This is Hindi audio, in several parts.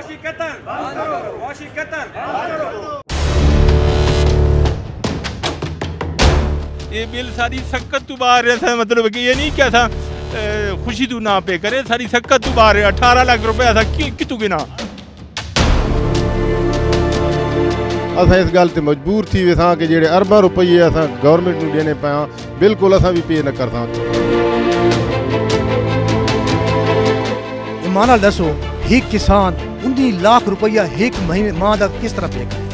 ये बिल सारी सकत तो बाहर है, मतलब कि ये नहीं क्या था खुशी तू ना पे करे, सारी सकत तो बाहर है। 18 लाख रुपया था कितू गिना। असां इस गल ते मजबूर थी वेसां कि जेड़े अरबां रुपये असां गवर्नमेंट नूं देने पिया बिल्कुल असां भी पे न करसां। ईमान नाल दसो एक किसान 19 लाख रुपया एक महीने माह दा किस तरह पे करे?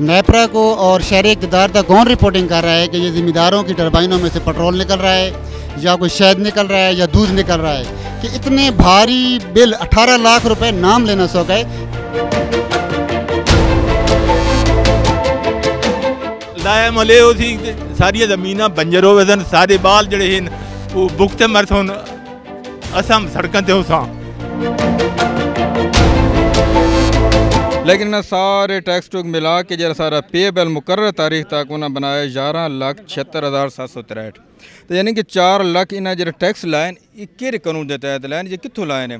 नेपरा को और शहरी इक़्तिदार तक कौन रिपोर्टिंग कर रहा है कि ये ज़मींदारों की टरबाइनों में से पेट्रोल निकल रहा है या कोई शहद निकल रहा है या दूध निकल रहा है, कि इतने भारी बिल 18 लाख रुपए नाम लेना सो गए। लाया मले उसी सारी ज़मीन बंजर हो सन, सारे बाल जड़े हैं वो भुगते मरत होन, असम सड़कों ते होसां। लेकिन इन्हें सारे टैक्स टूक मिला के जरा सारा पे बिल मुकर्रर तारीख तक उन्हें बनाया 11,76,763। तो यानी कि 4 लाख इन्हें जो टैक्स लाइन केरे कानून के तहत लाइन, ये कितों लाइन है?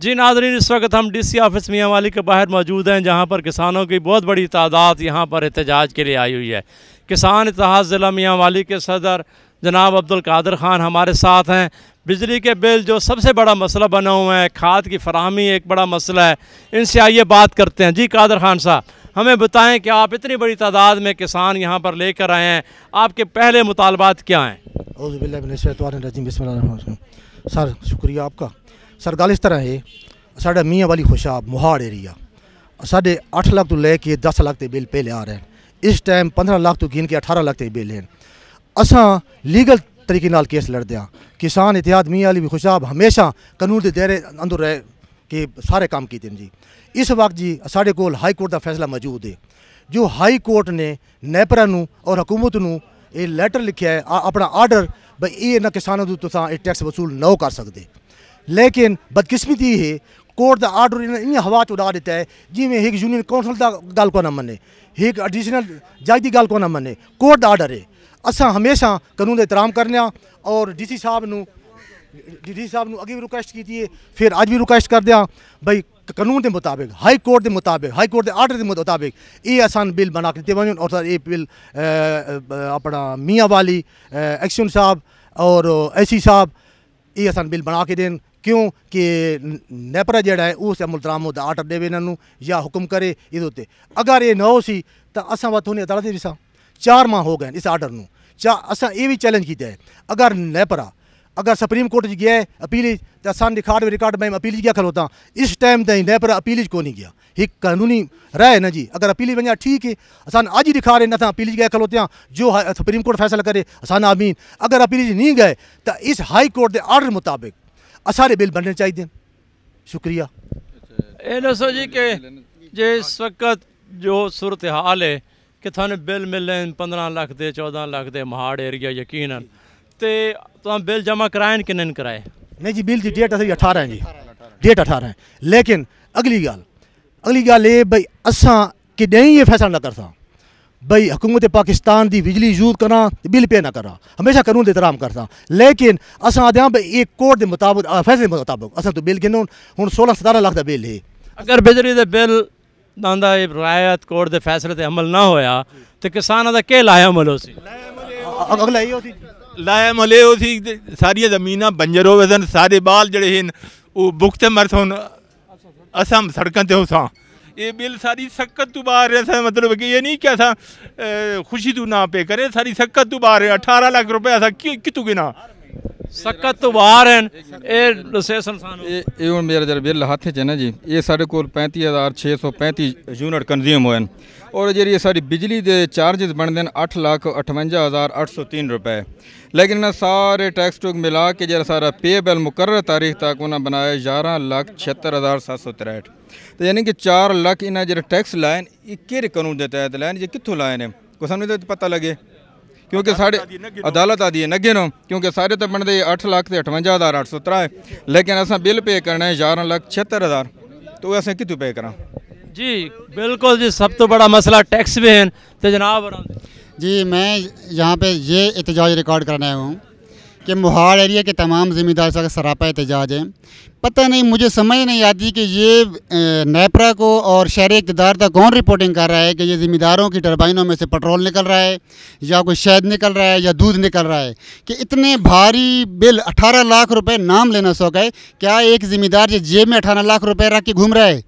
जी नाज़रीन, इस वक्त हम DC ऑफिस मियाँ वाली के बाहर मौजूद हैं, जहाँ पर किसानों की बहुत बड़ी तादाद यहाँ पर एहतजाज के लिए आई हुई है। किसान इत्तेहाद ज़िला मियाँ वाली के सदर जनाब अब्दुल कादिर ख़ान हमारे साथ हैं। बिजली के बिल जो सबसे बड़ा मसला बना हुआ है, खाद की फराहमी एक बड़ा मसला है, इनसे आइए बात करते हैं। जी कादिर ख़ान साहब, हमें बताएं कि आप इतनी बड़ी तादाद में किसान यहाँ पर लेकर आए हैं, आपके पहले मुतालबात क्या हैं? सर शुक्रिया आपका। सर गल इस तरह है, साढ़ा मियाँ वाली खुशाब मोहाड़ एरिया साढ़े 8 लाख तो लेके 10 लाख के बिल पहले आ रहे हैं। इस टाइम 15 लाख तो गिन के 18 लाख के बिल हैं। असां लीगल तरीके नाल केस लड़ते हैं। किसान इत्तेहाद मियाँ वाली भी खुशाब हमेशा कानून के दायरे अंदर रह के सारे काम किए जी। इस वक्त जी साढ़े कोल हाई कोर्ट का फैसला मौजूद है, जो हाई कोर्ट ने नेपरा नूं और हुकूमत नूं ये लैटर लिखा है, अपना आर्डर भाई ये ना किसानों को तुसां ये टैक्स वसूल न कर सकते। लेकिन बदकिस्मती है कोर्ट का आर्डर इन्हें हवा च उड़ा दिता है जिमें एक यूनियन काउंसिल का गल को ना मने, एक एडिशनल जज की गल को ना मने। कोर्ट का आर्डर है, असां हमेशा कानून का एहतराम करने और DC साहब नूं अगे भी रिक्वेस्ट की है, फिर अज भी रिक्वेस्ट कर दिया भाई कानून के मुताबिक हाई कोर्ट के मुताबिक हाई कोर्ट के आर्डर के मुताबिक ये आसान बिल बना के वन। और सर ये बिल अपना मियाँ वाली एक्शन साहब और AC साहब ये आसान बिल बना के देन, क्यों कि नेपरा जड़ा है उस अमल दरामद आर्डर देवे इन्हों या हुक्म करे ये। अगर ये न हो सी तो असा वत होने अदालत भी 4 माह हो गए इस आर्डर में। असा ये भी चैलेंज किया है, अगर नेपरा अगर सुप्रीम कोर्ट गया है अपील तो असान रिकॉर्ड में अपील क्या खलोता इस टाइम तक नेपरा अपील को नहीं गया। एक कानूनी राय है ना जी, अगर अपील वजह ठीक है असान आज ही दिखा रहे हैं अपील गए खलोते हैं, जो सुप्रीम कोर्ट फैसला करे असान आमीन। अगर अपील नहीं गए तो इस हाई कोर्ट के आर्डर मुताबिक सारे बिल बनने चाहिए। शुक्रिया। ये दसो जी कि जे इस वक्त जो सूरत हाल है कि थाने बिल मिले 15 लाख दे 14 लाख दे महाड़ एरिया यकीनन तो बिल जमा कराए कि नहीं कराए? नहीं जी, बिल की डेट अभी 18 है जी, डेट 18 है। लेकिन अगली गल ये भाई असा कि नहीं ये फैसला ना करता भाई हुकूमत पाकिस्तान की बिजली यूज करा बिल पे ना करा, हमेशा कानून का एहतराम करता। लेकिन असा आद्या भाई एक कोर्ट के मुताबिक फैसले के मुताबिक असा तो बिल गिनो हूँ 16-17 लाख का बिल है। अगर बिजली के बिल दा रियायत कोर्ट के फैसले से अमल ना होया तो किसानों का क्या लाया अमल हो सी? अगला ये होती लाया मले उसी सारी ज़मीन बंजर हो सन, सारे बाल जड़े हैं वो भुगते मरत होन, असम सड़कों ते होसां। ये बिल सारी सकत तो बाहर है, मतलब कि ये नहीं क्या था खुशी तू ना पे करे, सारी सकत तो बाहर है। 18 लाख रुपया था कितू गिना सकत तो बाहर हैं। ये मेरा जरा बिल हाथ च ना जी, ये साढ़े को 35,635 यूनिट कंज्यूम हुए और जी सारी बिजली के चार्जिज बनते हैं 8,58,803 रुपए। लेकिन इन्हें सारे टैक्स टूक मिला के जरा सारा पे बिल मुकर्रर तारीख तक उन्हें बनाया 11,76,763। तो यानी कि 4 लाख इन्हें जो टैक्स लाइन केरे कानून के तहत लाइन, ये कितों लाइन है को सामने तो पता लगे, क्योंकि साढ़े अदालत आदि है नगे नो, क्योंकि सारे तो बनते 8,58,813 है। लेकिन असा बिल पे करना है 11,76,000, तो असें कितों पे करा? जी बिल्कुल जी, सब तो बड़ा मसला टैक्स भी है। तो जनाब जी मैं यहाँ पे ये एहतजाज रिकॉर्ड करने आया हूँ कि मोहाड़ एरिया के तमाम ज़मींदार का सरापा एहतजाज है। पता नहीं, मुझे समझ नहीं आती कि ये नेपरा को और शहर इक़्तिदार तक कौन रिपोर्टिंग कर रहा है कि ये ज़मींदारों की टरबाइनों में से पेट्रोल निकल रहा है या कोई शहद निकल रहा है या दूध निकल रहा है, कि इतने भारी बिल 18 लाख रुपए नाम लेना शौक है। क्या एक ज़मींदार जो जेब में 18 लाख रुपए रख के घूम रहा है?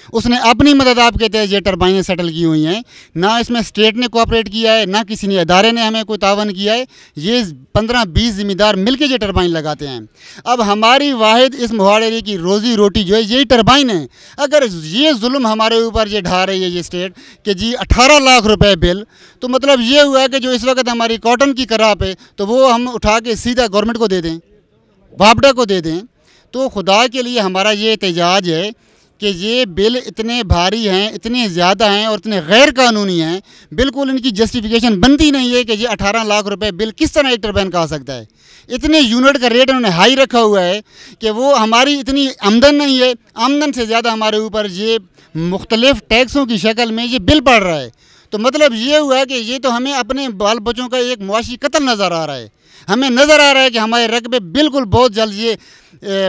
उसने अपनी मदद आप कहते हैं ये टरबाइनें सेटल की हुई हैं, ना इसमें स्टेट ने कोऑपरेट किया है, ना किसी ने अदारे ने हमें कोई तावन किया है। ये 15-20 ज़मींदार मिल के ये टरबाइन लगाते हैं। अब हमारी वाहिद इस मोहाड़ एरिया की रोज़ी रोटी जो है यही टरबाइन है। अगर ये जुल्म हमारे ऊपर ये ढा रही है ये स्टेट कि जी 18 लाख रुपए बिल, तो मतलब ये हुआ है कि जो इस वक्त हमारी कॉटन की कराप है तो वो हम उठा के सीधा गवर्नमेंट को दे दें, वापडा को दे दें। तो खुदा के लिए हमारा ये एहतजाज है कि ये बिल इतने भारी हैं, इतने ज़्यादा हैं और इतने गैर कानूनी हैं, बिल्कुल इनकी जस्टिफिकेशन बनती नहीं है कि ये 18 लाख रुपए बिल किस तरह एक टरबाइन का आ सकता है। इतने यूनिट का रेट उन्होंने हाई रखा हुआ है कि वो हमारी इतनी आमदन नहीं है, आमदन से ज़्यादा हमारे ऊपर ये मुख्तलिफ़ टैक्सों की शक्ल में ये बिल पड़ रहा है। तो मतलब ये हुआ है कि ये तो हमें अपने बाल बच्चों का एक मुआशी कत्ल नज़र आ रहा है। हमें नज़र आ रहा है कि हमारे रकबे बिल्कुल बहुत जल्द ये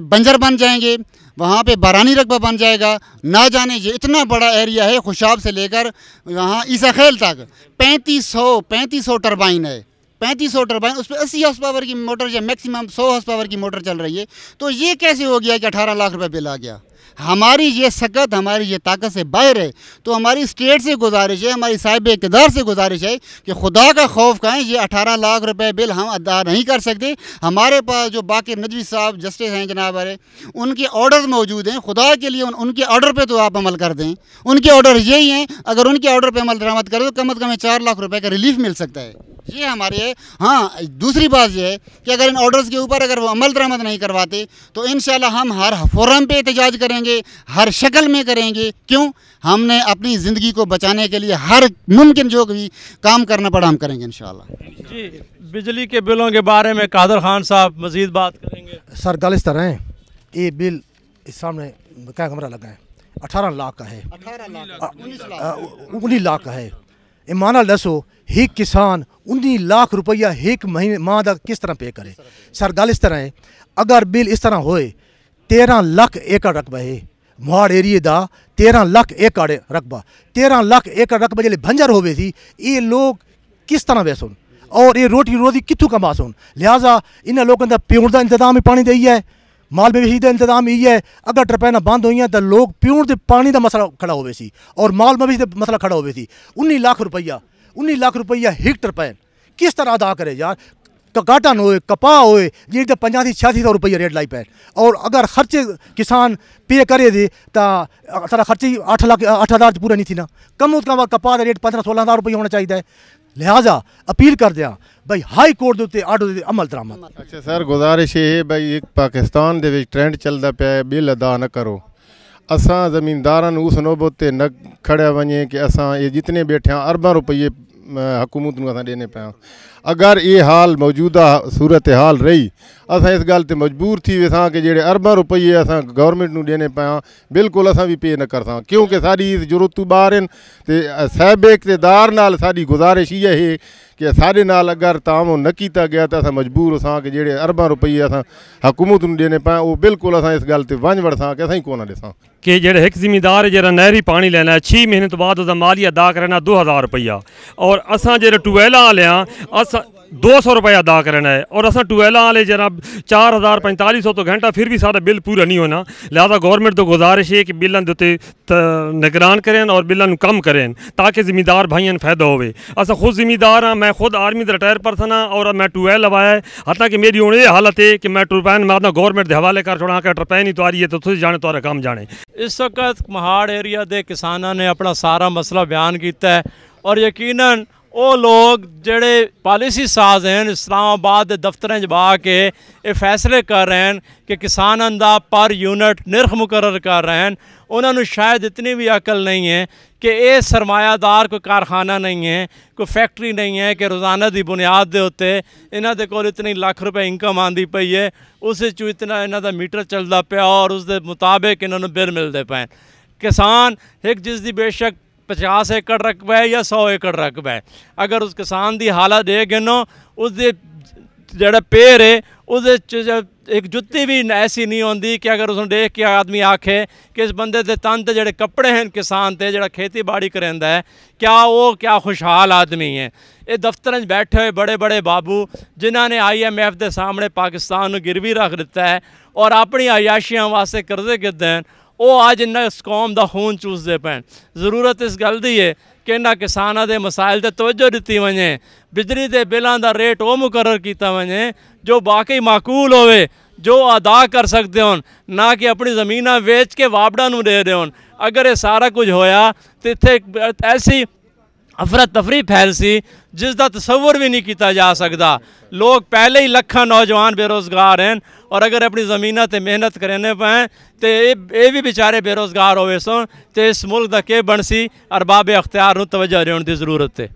बंजर बन जाएंगे, वहाँ पे बारानी रकबा बन जाएगा। ना जाने ये इतना बड़ा एरिया है, खुशाब से लेकर वहाँ ईसा खेल तक 3500 टरबाइन है, 3500 टरबाइन, उस पर 80 हॉर्स पावर की मोटर या मैक्सिमम 100 हॉर्स पावर की मोटर चल रही है। तो ये कैसे हो गया कि 18 लाख रुपए बिल आ गया? हमारी ये सकत, हमारी ये ताकत से बाहर है। तो हमारी स्टेट से गुजारिश है, हमारी साहिब इक़्तिदार से गुजारिश है कि खुदा का खौफ खाएँ, ये 18 लाख रुपए बिल हम अदा नहीं कर सकते। हमारे पास जो बाकिर नदवी साहब जस्टिस हैं जनाब है, उनके ऑर्डर मौजूद हैं। खुदा के लिए उनके ऑर्डर पे तो आप अमल कर दें। उनके ऑर्डर यही हैं, अगर उनके ऑर्डर पे अमल दरामद करें तो कम अज़ कम 4 लाख रुपए का रिलीफ मिल सकता है। ये हमारे है। हाँ, दूसरी बात यह है कि अगर इन ऑर्डर्स के ऊपर अगर वो अमल दरामद नहीं करवाते तो इंशाल्लाह हम हर फोरम पे एहतजाज करेंगे, हर शक्ल में करेंगे। क्यों? हमने अपनी ज़िंदगी को बचाने के लिए हर मुमकिन जो भी काम करना पड़ा हम करेंगे इंशाल्लाह। जी, बिजली के बिलों के बारे में कादर खान साहब मज़ीद बात करेंगे। सर गल इस तरह है, ये बिल इस सामने क्या कमरा लगा है 18 लाख का है, 19 लाख का है। ईमान दसो एक किसान 19 लाख रुपया एक महीने माह का किस तरह पे करे? सर गल इस तरह है, अगर बिल इस तरह होए 13 लाख एकड़ रकबा है मोहाड़ एरिए का, 13 लाख एकड़ रकबा, 13 लाख एकड़ रकबा जल्द बंजर होवे थी, ये लोग किस तरह वे सुन और ये रोटी रोजी कितों कमा सुन। लिहाजा इन लोगों का पीण का इंतजाम ही पानी का ही है, माल मवेशी का इंतजाम ही है। अगर टरपैना बंद हुई हैं तो लोग पीण के पानी का मसला खड़ा होवे सी और माल मवेशी का मसला खड़ा होवे सी। 19 लाख रुपया एक टरपैन किस तरह अदा करे यार? काटन होए, कपा होए, जी तो 85-86 रुपये रेट लाई पैन, और अगर खर्चे किसान पे करे दे तो सारा खर्चे 8,00,000 पूरा नहीं थी ना। कम उस कम कपा का रेट 15-16 हज़ार रुपये होना चाहिए। लिहाजा अपील कर दिया भाई हाई कोर्ट के आर्डर दे अमल दरामद। अच्छा सर, गुजारिश है भाई, एक पाकिस्तान दे विच ट्रेंड चलता पाया बिल अदा न करो। असां ज़मींदारां उस नौबत ते न खड़े वञे कि असां ये जितने बैठे हैं अरबों रुपये हुकूमत नूं असां ॾियने पिया। अगर ये हाल मौजूदा सूरत हाल रही, असां इस गल ते मजबूर थी वेसां कि जेड़े अरबों रुपये असां गवर्नमेंट नूं ॾियने पिया बिल्कुल असां भी पे न कर सां, क्योंकि साडी जरूरतूं ॿार आहिनि। ते साहिब इक़्तिदार नाल साडी गुजारिश ये है कि साढ़े नाल अगर तामो न किया गया तो असां मजबूर असां कि जेड़े अरबों रुपये असां हुकूमत नूं ॾियने पिया वो बिल्कुल असां इस गल ते वंझ वड़सां कि असां ही कोन ॾिसां कि जेड़ा एक जिमीदार है जरा नहरी पानी लेना है 6 महीने तो बाद उसका मालिया अदा करना 2000 रुपया, और असां जेड़ा ट्यूबवेला वाले असां 200 रुपया अदा करना है, और असां ट्यूबवेला वाले जरा 4000-4500 तो घंटा फिर भी सारा बिल पूरा नहीं होना। लिहाजा गवर्नमेंट तो गुजारिश है कि बिलों के उत्ते निगरान करें और बिलों कम करें ताकि जिमीदार भाइयों फायदा होवे। असां खुद जिमीदार हाँ, मैं खुद आर्मी का रिटायर पर्सन हाँ और मैं ट्यूबवेल लवाया है। हालांकि कि मेरी हूँ ये हालत है कि मैं टरपैन मैं अपना गवर्नमेंट के हवाले कर छोड़ा कि टरपैन ही तो आ रही है तो तुझे जाने तो काम जाने। इस वक्त मोहाड़ एरिया के किसानों ने अपना सारा मसला बयान किया है, और यकीनन वो लोग जेड़े पॉलिसी साज हैं इस्लामाबाद के दफ्तर बा के ये फैसले कर रहे हैं कि किसानों का पर यूनिट निर्ख मुकर्रर कर रहे हैं, उन्होंने शायद इतनी भी अकल नहीं है कि ये सरमायादार कोई कारखाना नहीं है, कोई फैक्ट्री नहीं है कि रोज़ाना की बुनियाद के उत्ते इन्हों के कोल इतनी लाख रुपए इनकम आती पई है, उस इतना इन्हों का मीटर चलता पाया और उसके मुताबिक इन्होंने बिल मिलते पे। किसान एक जिसकी बेशक 50 एकड़ रकबा है या 100 एकड़ रकबा है, अगर उस किसान की हालत ये गिनो उसके जोड़ा पेड़ है ਉਹਦੇ 'ਚ एक जुत्ती भी ऐसी नहीं होती कि अगर उसने देख के आदमी आखे कि इस बंदे के तन ते जेह्ड़े कपड़े हैं किसान ते जेह्ड़ा खेती बाड़ी करेंदा है क्या खुशहाल आदमी है। ये दफ्तर में बैठे हुए बड़े बड़े बाबू जिन्होंने IMF के सामने पाकिस्तान को गिरवी रख दिता है और अपनी अयाशियां वास्ते कर्जे कीते हैं, वो अज इस कौम का खून चूसते पे। ज़रूरत इस गल की है कि इन्होंने किसानों के मसाइल ते तवज्जो दी वजे, बिजली के बिलों का रेट वो मुकर्रर किया वजे जो बाकी माकूल होवे, जो अदा कर सकते हो, ना कि अपनी ज़मीन वेच के वापड़ा दे रहे हो। अगर ये सारा कुछ होया तो इत्थे ऐसी अफरा तफरी फैल सी जिसका तस्वुर भी नहीं किया जा सकता। लोग पहले ही लखा नौजवान बेरोज़गार हैं और अगर अपनी ज़मीन ते मेहनत करने पाएँ तो ये भी बेचारे बेरोज़गार होवे सोन तो इस मुल्क का के बन सी। अरबाब अख्तियार नूं तवज्जो देने की ज़रूरत है।